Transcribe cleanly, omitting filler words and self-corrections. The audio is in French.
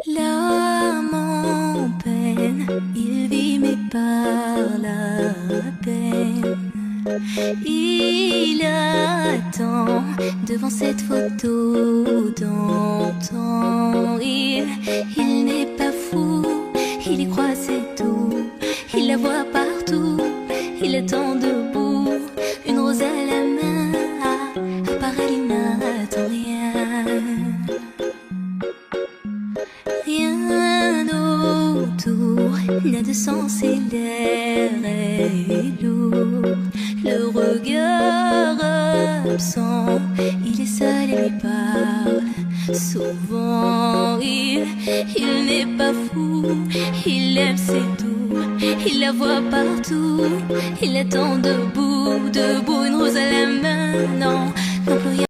L'âme en peine, il vit mais par la peine. Il attend devant cette photo d'antan. Il n'est pas fou, il y croit c'est tout. Il la voit partout, il attend debout, une rose à la main. À part elle, il n'attend rien. Rien autour n'a de sens et l'air est lourd. Le regard absent, il est seul et lui parle souvent. Il n'est pas fou, il aime c'est tout. Il la voit partout, il attend debout, debout, une rose à la main. Non, non plus rien.